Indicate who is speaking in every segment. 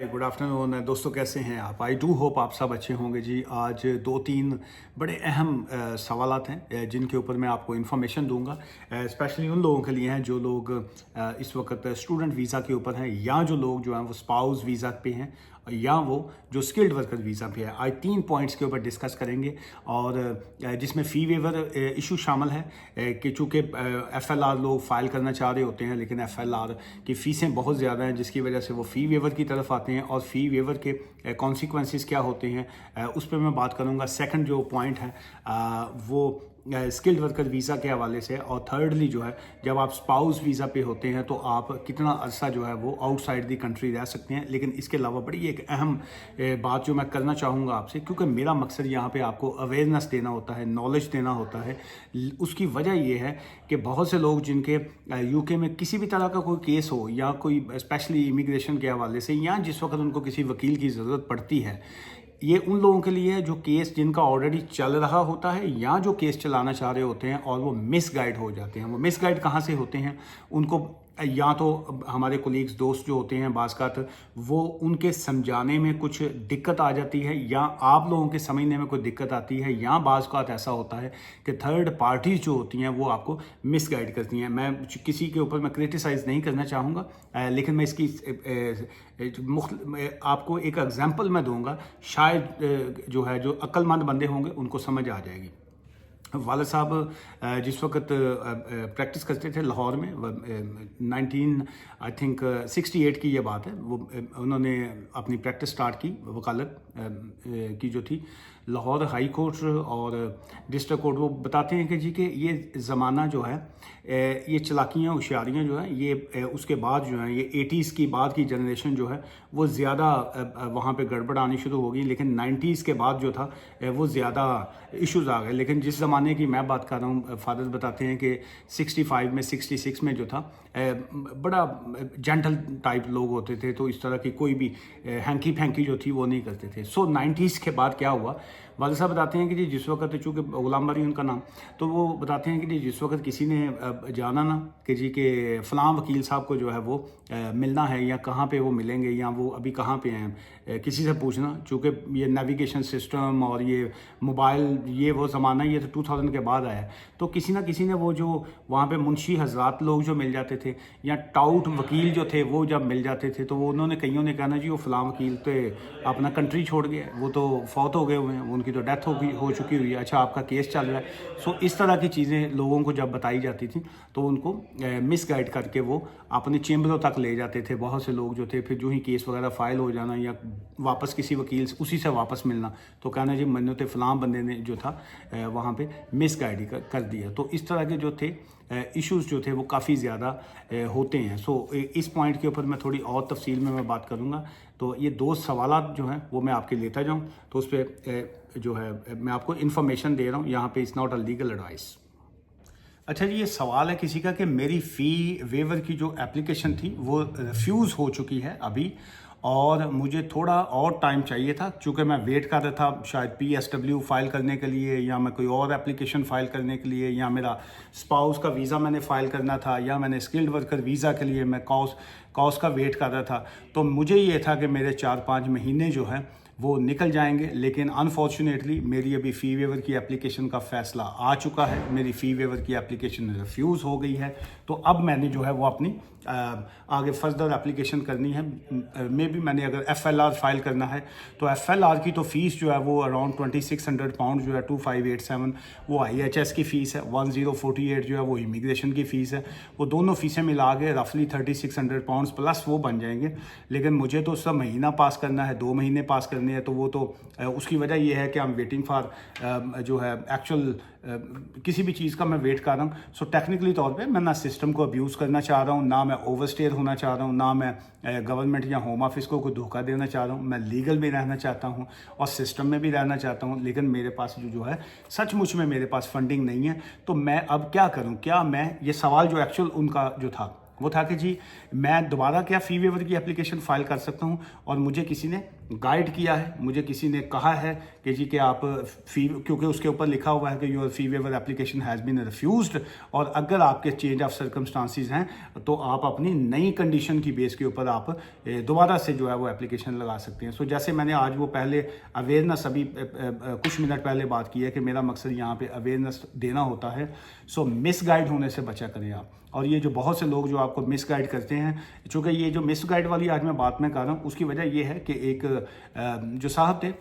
Speaker 1: Good afternoon दोस्तों, कैसे हैं आप? आई डू होप आप सब अच्छे होंगे जी। आज दो तीन बड़े अहम सवालात हैं जिनके ऊपर मैं आपको इन्फॉर्मेशन दूंगा। स्पेशली उन लोगों के लिए हैं जो लोग इस वक्त स्टूडेंट वीज़ा के ऊपर हैं, या जो लोग जो हैं वो स्पाउस वीज़ा पे हैं, या वो जो स्किल्ड वर्कर वीज़ा पे है। आज तीन पॉइंट्स के ऊपर डिस्कस करेंगे और जिसमें फ़ी वेवर इशू शामिल है कि चूँकि FLR लोग फाइल करना चाह रहे होते हैं, लेकिन FLR की फ़ीसें बहुत ज़्यादा हैं, जिसकी वजह से वो फ़ी वेवर की तरफ आते हैं और फ़ी वेवर के कॉन्सिक्वेंसेस क्या होते हैं उस पर मैं बात करूँगा। सेकंड जो पॉइंट है वो स्किल्ड वर्कर वीज़ा के हवाले से, और थर्डली जो है जब आप स्पाउस वीज़ा पे होते हैं तो आप कितना अरसा जो है वो आउटसाइड दी कंट्री रह सकते हैं। लेकिन इसके अलावा बड़ी एक अहम बात जो मैं करना चाहूँगा आपसे, क्योंकि मेरा मकसद यहाँ पे आपको अवेयरनेस देना होता है, नॉलेज देना होता है। उसकी वजह ये है कि बहुत से लोग जिनके UK में किसी भी तरह का कोई केस हो, या कोई स्पेशली इमिग्रेशन के हवाले से, या जिस वक्त उनको किसी वकील की ज़रूरत पड़ती है, ये उन लोगों के लिए है जो केस जिनका ऑलरेडी चल रहा होता है, या जो केस चलाना चाह रहे होते हैं और वो मिसगाइड हो जाते हैं। वो मिसगाइड कहाँ से होते हैं? उनको या तो हमारे कोलीग्स, दोस्त जो होते हैं बाज़ वो उनके समझाने में कुछ दिक्कत आ जाती है, या आप लोगों के समझने में कोई दिक्कत आती है, या बाज़ ऐसा होता है कि थर्ड पार्टीज जो होती हैं वो आपको मिसगाइड करती हैं। मैं किसी के ऊपर मैं क्रिटिसाइज़ नहीं करना चाहूँगा, लेकिन मैं इसकी आपको एक एग्जांपल मैं दूंगा, शायद जो है जो अक्लमंद बंदे होंगे उनको समझ आ जाएगी। वाला साहब जिस वक्त प्रैक्टिस करते थे लाहौर में, 19 आई थिंक 68 की ये बात है, वो उन्होंने अपनी प्रैक्टिस स्टार्ट की वकालत की जो थी लाहौर हाई कोर्ट और डिस्ट्रिक्ट कोर्ट। वो बताते हैं कि जी कि ये ज़माना जो है, ये चलाकियाँ होशियारियाँ जो है, ये उसके बाद जो है, ये 80s की बाद की जनरेशन जो है वो ज़्यादा वहाँ पे गड़बड़ आनी शुरू हो गई। लेकिन 90s के बाद जो था वो ज़्यादा इश्यूज़ आ गए। लेकिन जिस ज़माने की मैं बात कर रहा हूँ, फादर बताते हैं कि 65 में, 66 में जो था बड़ा जेंटल टाइप लोग होते थे, तो इस तरह की कोई भी हैंकी फैंकी जो थी वो नहीं करते थे। सो 90s के बाद क्या हुआ, वाले साहब बताते हैं कि जी जिस वक्त, चूँकि गुलाम बरी उनका नाम, तो वो बताते हैं कि जी जिस वक्त किसी ने जाना ना कि जी के फ़लाँ वकील साहब को जो है वो मिलना है, या कहाँ पे वो मिलेंगे, या वो अभी कहाँ पे हैं, किसी से पूछना। चूँकि ये नेविगेशन सिस्टम और ये मोबाइल, ये वो ज़माना, ये तो 2000 के बाद आया, तो किसी ना किसी ने वो जो वहाँ पे मुंशी हजरात लोग जो मिल जाते थे, या टाउट वकील जो थे वो जब मिल जाते थे, तो वो उन्होंने कईयों ने कहना जी वो फ़लाँ वकील तो अपना कंट्री छोड़ गया, वो तो फौत हो गए हुए हैं, उनकी तो डेथ हो चुकी हुई है, अच्छा आपका केस चल रहा है। सो इस तरह की चीज़ें लोगों को जब बताई जाती थी तो उनको मिसगाइड करके वो अपने चैम्बरों तक ले जाते थे। बहुत से लोग जो थे, फिर जो ही केस वगैरह फाइल हो जाना, या वापस किसी वकील से उसी से वापस मिलना, तो कहना जी मैंने तो फ़लाँ बंदे ने जो था वहाँ पे मिसगाइड कर दिया। तो इस तरह के जो थे इश्यूज़ जो थे वो काफ़ी ज़्यादा होते हैं। सो इस पॉइंट के ऊपर मैं थोड़ी और तफसील में मैं बात करूँगा। तो ये दो सवालात जो हैं वो मैं आपके लेता जाऊँ, तो उस पर जो है मैं आपको इन्फॉर्मेशन दे रहा हूँ यहाँ पे। It's not a legal advice. अच्छा जी, ये सवाल है किसी का कि मेरी फ़ी वेवर की जो एप्लीकेशन थी वो रिफ्यूज़ हो चुकी है अभी, और मुझे थोड़ा और टाइम चाहिए था, क्योंकि मैं वेट कर रहा था शायद PSW फाइल करने के लिए, या मैं कोई और एप्लीकेशन फ़ाइल करने के लिए, या मेरा स्पाउस का वीज़ा मैंने फ़ाइल करना था, या मैंने स्किल्ड वर्कर वीज़ा के लिए मैं कॉस का वेट कर रहा था। तो मुझे ये था कि मेरे 4-5 महीने जो हैं वो निकल जाएंगे। लेकिन अनफॉर्चुनेटली मेरी अभी फ़ी वेवर की एप्लीकेशन का फ़ैसला आ चुका है, मेरी फ़ी वेवर की एप्लीकेशन रिफ्यूज़ हो गई है। तो अब मैंने जो है वो अपनी आगे फर्दर एप्लीकेशन करनी है। मे भी मैंने अगर FLR फाइल करना है, तो FLR की तो फ़ीस जो है वो अराउंड 2600 पाउंड जो है 2587 वो IHS की फ़ीस है, 1048 जो है वो इमिग्रेशन की फ़ीस है। वो दोनों फ़ीसें मिला के रफली 3600 पाउंड्स प्लस वो बन जाएंगे। लेकिन मुझे तो उसका महीना पास करना है, 2 महीने पास करने हैं, तो वो तो उसकी वजह ये है कि आई एम वेटिंग फॉर जो है एक्चुअल किसी भी चीज़ का मैं वेट कर रहा हूँ। सो टेक्निकली तौर पे मैं ना सिस्टम को अब्यूज़ करना चाह रहा हूँ, ना मैं ओवरस्टेयर होना चाह रहा हूँ, ना मैं गवर्नमेंट या होम ऑफिस को कोई धोखा देना चाह रहा हूँ। मैं लीगल भी रहना चाहता हूँ और सिस्टम में भी रहना चाहता हूँ। लेकिन मेरे पास जो है सचमुच में मेरे पास फंडिंग नहीं है। तो मैं अब क्या करूँ? क्या मैं ये सवाल जो एक्चुअल उनका जो था वो था कि जी मैं दोबारा क्या फ़ी वेवर की एप्लीकेशन फ़ाइल कर सकता हूँ, और मुझे किसी ने गाइड किया है, मुझे किसी ने कहा है कि जी कि आप फ़ी, क्योंकि उसके ऊपर लिखा हुआ है कि your fee waiver application has been refused, और अगर आपके चेंज ऑफ सर्कमस्टांसिस हैं तो आप अपनी नई कंडीशन की बेस के ऊपर आप दोबारा से जो है वो एप्लीकेशन लगा सकते हैं। सो जैसे मैंने आज वो पहले अवेयरनेस अभी कुछ मिनट पहले बात की है कि मेरा मकसद यहाँ पे अवेयरनेस देना होता है। सो मिसगाइड होने से बचा करें आप। और ये जो बहुत से लोग जो आपको मिसगाइड करते हैं, चूँकि ये जो मिसगाइड वाली आज मैं बात मैं कर रहा हूँ, उसकी वजह ये है कि एक जो साहब थे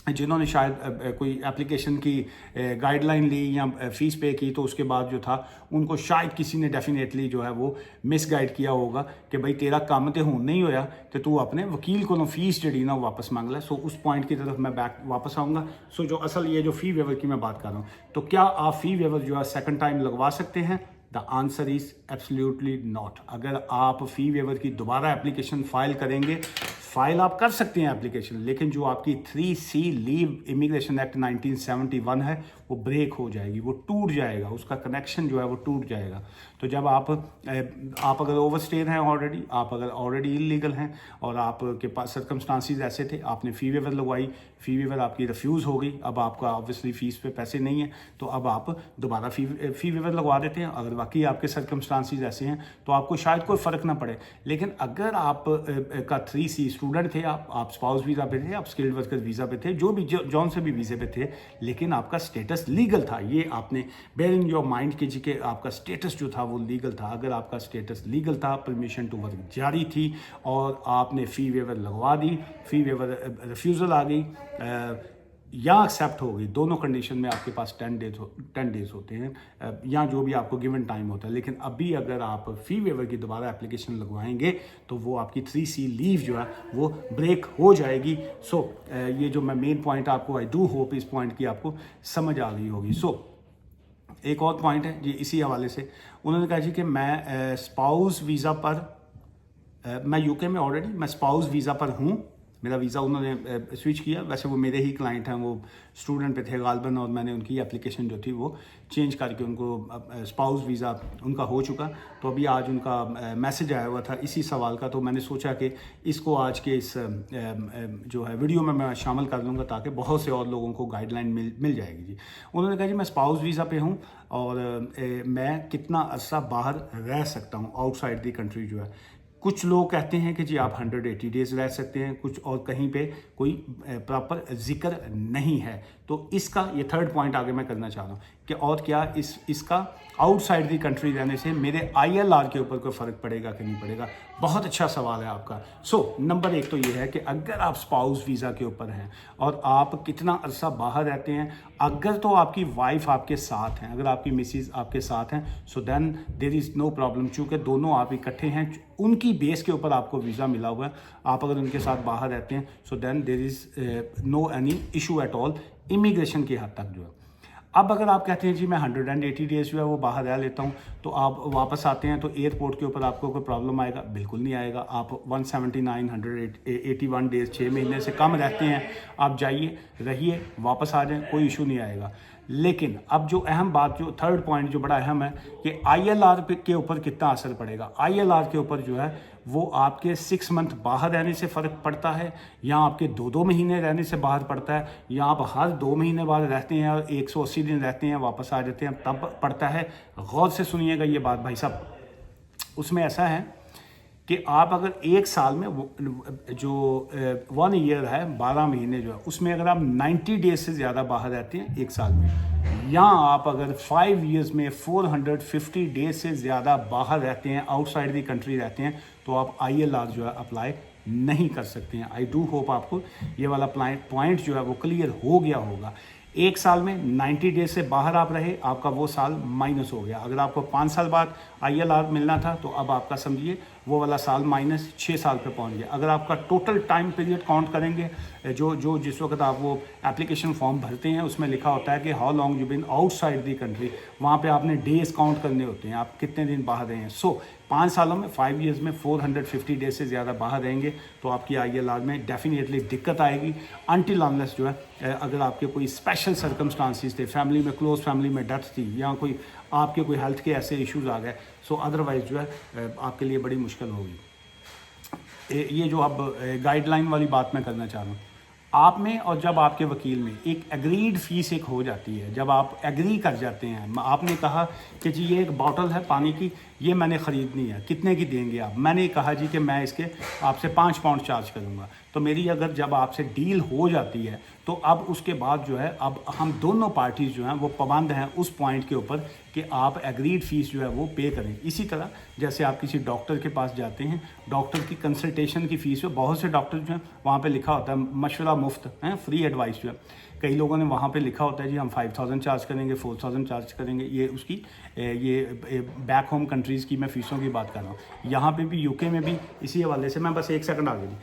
Speaker 1: जिन्होंने शायद कोई एप्लीकेशन की गाइडलाइन ली या फ़ीस पे की, तो उसके बाद जो था उनको शायद किसी ने डेफिनेटली जो है वो मिसगाइड किया होगा कि भाई तेरा काम तो हूँ नहीं होया तो तू अपने वकील को फीस जी ना वापस मांग ला। सो उस पॉइंट की तरफ मैं बैक वापस आऊँगा। सो जो असल ये जो फ़ी वेवर की मैं बात कर रहा हूँ, तो क्या आप फ़ी वेवर जो है सेकंड टाइम लगवा सकते हैं? The answer is absolutely not. अगर आप फ़ी वेवर की दोबारा एप्लीकेशन फाइल करेंगे, फाइल आप कर सकते हैं एप्लीकेशन, लेकिन जो आपकी 3C लीव इमिग्रेशन एक्ट 1971 है वो ब्रेक हो जाएगी, वो टूट जाएगा, उसका कनेक्शन जो है वो टूट जाएगा। तो जब आप अगर ओवरस्टेयर हैं ऑलरेडी, आप अगर ऑलरेडी इलीगल हैं और आपके पास सर्कमस्टांसिस ऐसे थे, आपने फ़ी वेवर लगवाई, फ़ी वेवर आपकी रिफ्यूज़ हो गई, अब आपका ऑब्वियसली फ़ीस पे पैसे नहीं है, तो अब आप दोबारा फ़ी वेवर लगवा देते हैं। अगर वाकई आपके सर्कमस्टांसिस ऐसे हैं तो आपको शायद कोई फ़र्क ना पड़े। लेकिन अगर आप का 3C स्टूडेंट थे, आप स्पाउस वीज़ा पे थे, आप स्किल्ड वर्कर वीज़ा पे थे, जो भी जौन से भी वीज़े पे थे, लेकिन आपका स्टेटस लीगल था, ये आपने बेयर इन योर माइंड कीजिए कि आपका स्टेटस जो था वो लीगल था। अगर आपका स्टेटस लीगल था, परमिशन टू वर्क जारी थी और आपने फ़ी वेवर लगवा दी, फ़ी वेवर रिफ्यूज़ल आ गई या एक्सेप्ट हो गई, दोनों कंडीशन में आपके पास 10 डेज होते हैं या जो भी आपको गिवन टाइम होता है। लेकिन अभी अगर आप फ़ी वेवर की दोबारा एप्लीकेशन लगवाएंगे तो वो आपकी 3C लीव जो है वो ब्रेक हो जाएगी। सो ये जो मैं मेन पॉइंट आपको, आई डू होप इस पॉइंट की आपको समझ आ गई होगी। सो एक और पॉइंट है जी इसी हवाले से, उन्होंने कहा जी कि मैं स्पाउस वीज़ा पर मैं यूके में ऑलरेडी मैं स्पाउस वीज़ा पर हूँ, मेरा वीज़ा उन्होंने स्विच किया, वैसे वो मेरे ही क्लाइंट हैं, वो स्टूडेंट पे थे गालबन, और मैंने उनकी एप्लीकेशन जो थी वो चेंज करके उनको स्पाउस वीज़ा उनका हो चुका। तो अभी आज उनका मैसेज आया हुआ था इसी सवाल का, तो मैंने सोचा कि इसको आज के इस जो है वीडियो में मैं शामिल कर लूँगा ताकि बहुत से और लोगों को गाइडलाइन मिल जाएगी जी। उन्होंने कहा जी मैं स्पाउस वीज़ा पे हूँ और मैं कितना अर्सा बाहर रह सकता हूँ आउटसाइड दी कंट्री जो है। कुछ लोग कहते हैं कि जी आप 180 डेज़ रह सकते हैं, कुछ और कहीं पे कोई प्रॉपर जिक्र नहीं है। तो इसका ये थर्ड पॉइंट आगे मैं करना चाह रहा हूँ कि और क्या इसका आउटसाइड दी कंट्री रहने से मेरे ILR के ऊपर कोई फ़र्क पड़ेगा कि नहीं पड़ेगा। बहुत अच्छा सवाल है आपका। सो नंबर एक तो ये है कि अगर आप स्पाउस वीज़ा के ऊपर हैं और आप कितना अरसा बाहर रहते हैं, अगर तो आपकी वाइफ आपके साथ हैं, अगर आपकी मिसेज आपके साथ हैं, so then there is no problem. चूँकि दोनों आप इकट्ठे हैं, उनकी बेस के ऊपर आपको वीज़ा मिला हुआ है, आप अगर उनके साथ बाहर रहते हैं, so then there is no any issue at all immigration की हद तक जो है। अब अगर आप कहते हैं जी मैं 180 डेज़ जो है वो बाहर रह लेता हूँ, तो आप वापस आते हैं तो एयरपोर्ट के ऊपर आपको कोई प्रॉब्लम आएगा? बिल्कुल नहीं आएगा। आप 179 181 डेज़ 6 महीने से कम रहते हैं, आप जाइए रहिए वापस आ जाएं, कोई इशू नहीं आएगा। लेकिन अब जो अहम बात, जो थर्ड पॉइंट जो बड़ा अहम है कि ILR के ऊपर कितना असर पड़ेगा। ILR के ऊपर जो है वो आपके 6 मंथ बाहर रहने से फ़र्क पड़ता है, या आपके 2-2 महीने रहने से बाहर पड़ता है, या आप हर 2 महीने बाद रहते हैं और 180 दिन रहते हैं वापस आ जाते हैं तब पड़ता है। गौर से सुनिएगा ये बात भाई साहब। उसमें ऐसा है कि आप अगर एक साल में जो 1 ईयर है 12 महीने जो है, उसमें अगर आप 90 डेज से ज़्यादा बाहर रहते हैं एक साल में, या आप अगर 5 ईयर्स में 450 डेज से ज़्यादा बाहर रहते हैं, आउटसाइड दी कंट्री रहते हैं, तो आप ILR जो है अप्लाई नहीं कर सकते हैं। आई डू होप आपको ये वाला पॉइंट जो है वो क्लियर हो गया होगा। एक साल में 90 डेज से बाहर आप रहे, आपका वो साल माइनस हो गया। अगर आपको 5 साल बाद ILR मिलना था तो अब आपका समझिए वो वाला साल माइनस 6 साल पे पहुंच गया। अगर आपका टोटल टाइम पीरियड काउंट करेंगे, जो जिस वक्त आप वो एप्लीकेशन फॉर्म भरते हैं उसमें लिखा होता है कि how long you been outside the country, वहाँ पे आपने डेज काउंट करने होते हैं, आप कितने दिन बाहर रहे हैं। सो 5 सालों में 5 ईयर्स में 450 डेज से ज़्यादा बाहर रहेंगे तो आपकी ILR में डेफिनेटली दिक्कत आएगी। अनटिल अनलेस जो है अगर आपके कोई स्पेशल सर्कमस्टांसिस थे, फैमिली में क्लोज फैमिली में डेथ थी, या कोई आपके कोई हेल्थ के ऐसे इश्यूज़ आ गए, सो अदरवाइज़ जो है आपके लिए बड़ी मुश्किल होगी। ये जो अब गाइडलाइन वाली बात मैं करना चाह रहा हूँ, आप में और जब आपके वकील में एक एग्रीड फीस एक हो जाती है, जब आप एग्री कर जाते हैं, आपने कहा कि जी ये एक बॉटल है पानी की, ये मैंने ख़रीदनी है, कितने की देंगे आप? मैंने कहा जी कि मैं इसके आपसे 5 पाउंड चार्ज करूँगा। तो मेरी अगर जब आपसे डील हो जाती है तो अब उसके बाद जो है अब हम दोनों पार्टीज़ जो हैं वो पाबंद हैं उस पॉइंट के ऊपर कि आप एग्रीड फ़ीस जो है वो पे करें। इसी तरह जैसे आप किसी डॉक्टर के पास जाते हैं, डॉक्टर की कंसल्टेशन की फ़ीस है, बहुत से डॉक्टर जो हैं वहाँ पे लिखा होता है मशवरा मुफ्त है, फ्री एडवाइस जो है। कई लोगों ने वहाँ पे लिखा होता है जी हम 5000 चार्ज करेंगे, 4000 चार्ज करेंगे। ये उसकी ये बैक होम कंट्रीज़ की मैं फ़ीसों की बात कर रहा हूँ। यहाँ पे भी यूके में भी इसी हवाले से, मैं बस एक सेकंड आगे जी,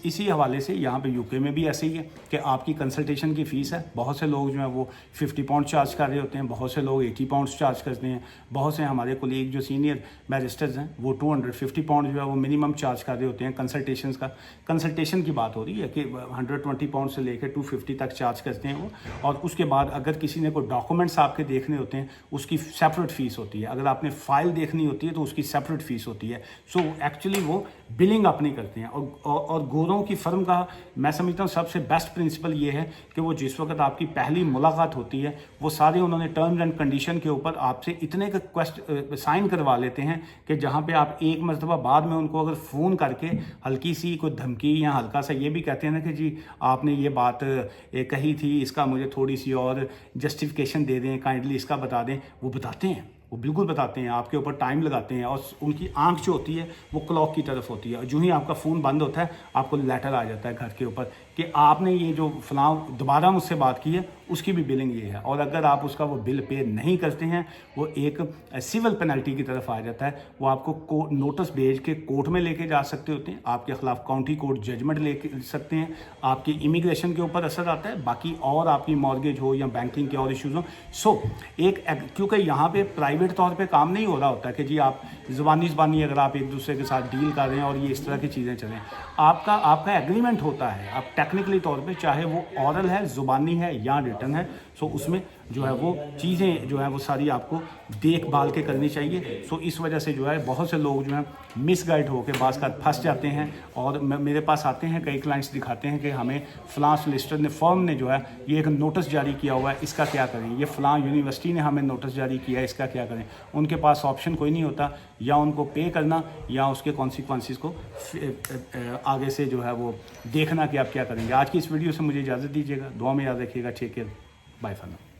Speaker 1: इसी हवाले से यहाँ पे यूके में भी ऐसे ही है कि आपकी कंसल्टेशन की फ़ीस है। बहुत से लोग जो हैं वो 50 पाउंड चार्ज कर रहे होते हैं, बहुत से लोग 80 पाउंड चार्ज करते हैं, बहुत से हमारे कोलीग जो सीनियर बैरिस्टर्स हैं वो 250 पाउंड जो है वो मिनिमम चार्ज कर रहे होते हैं कंसल्टेशन का। कंसल्टेशन की बात हो रही है कि 120 पाउंड से लेकर 250 तक चार्ज करते हैं वो। और उसके बाद अगर किसी ने कोई डॉक्यूमेंट्स आपके देखने होते हैं उसकी सेपरेट फ़ीस होती है, अगर आपने फ़ाइल देखनी होती है तो उसकी सेपरेट फ़ीस होती है। सो एक्चुअली वो बिलिंग अपनी करते हैं। और गोरों की फर्म का मैं समझता हूँ सबसे बेस्ट प्रिंसिपल ये है कि वो जिस वक्त आपकी पहली मुलाकात होती है वो सारे उन्होंने टर्म्स एंड कंडीशन के ऊपर आपसे इतने का साइन करवा लेते हैं कि जहाँ पे आप एक मरतबा बाद में उनको अगर फ़ोन करके हल्की सी कोई धमकी या हल्का सा ये भी कहते हैं ना कि जी आपने ये बात कही थी, इसका मुझे थोड़ी सी और जस्टिफिकेशन दे दें, काइंडली इसका बता दें, वो बताते हैं, वो बिल्कुल बताते हैं, आपके ऊपर टाइम लगाते हैं। और उनकी आंख जो होती है वो क्लॉक की तरफ होती है। जो ही आपका फ़ोन बंद होता है आपको लेटर आ जाता है घर के ऊपर कि आपने ये जो फलां दोबारा मुझसे बात की है उसकी भी बिलिंग ये है। और अगर आप उसका वो बिल पे नहीं करते हैं वो एक सिविल पेनल्टी की तरफ आ जाता है। वो आपको नोटिस भेज के कोर्ट में लेके जा सकते होते हैं, आपके खिलाफ काउंटी कोर्ट जजमेंट ले सकते हैं, आपकी इमिग्रेशन के ऊपर असर आता है, बाकी और आपकी मॉर्गेज हो या बैंकिंग के और इश्यूज़ हो। सो क्योंकि यहाँ पे प्राइवेट तौर पे काम नहीं हो रहा होता कि जी आप ज़बानी अगर आप एक दूसरे के साथ डील कर रहे हैं और ये इस तरह की चीज़ें चलें, आपका एग्रीमेंट होता है। आप टेक्निकली तौर पे चाहे वो ऑरल है, ज़ुबानी है या रिटन है, सो उसमें जो है वो चीज़ें जो है वो सारी आपको देखभाल के करनी चाहिए। सो इस वजह से जो है बहुत से लोग जो हैं मिसगाइड होकर बाज़ का फंस जाते हैं और मेरे पास आते हैं, कई क्लाइंट्स दिखाते हैं कि हमें फ़लाँ सोलिसिटर ने फर्म ने जो है ये एक नोटिस जारी किया हुआ है, इसका क्या करें, ये फ़लाँ यूनिवर्सिटी ने हमें नोटिस जारी किया है, इसका क्या करें। उनके पास ऑप्शन कोई नहीं होता, या उनको पे करना या उसके कॉन्सिक्वेंसेस को आगे से जो है वो देखना कि आप क्या करेंगे। आज की इस वीडियो से मुझे इजाज़त दीजिएगा, दुआ में याद रखिएगा। Take care, bye for now.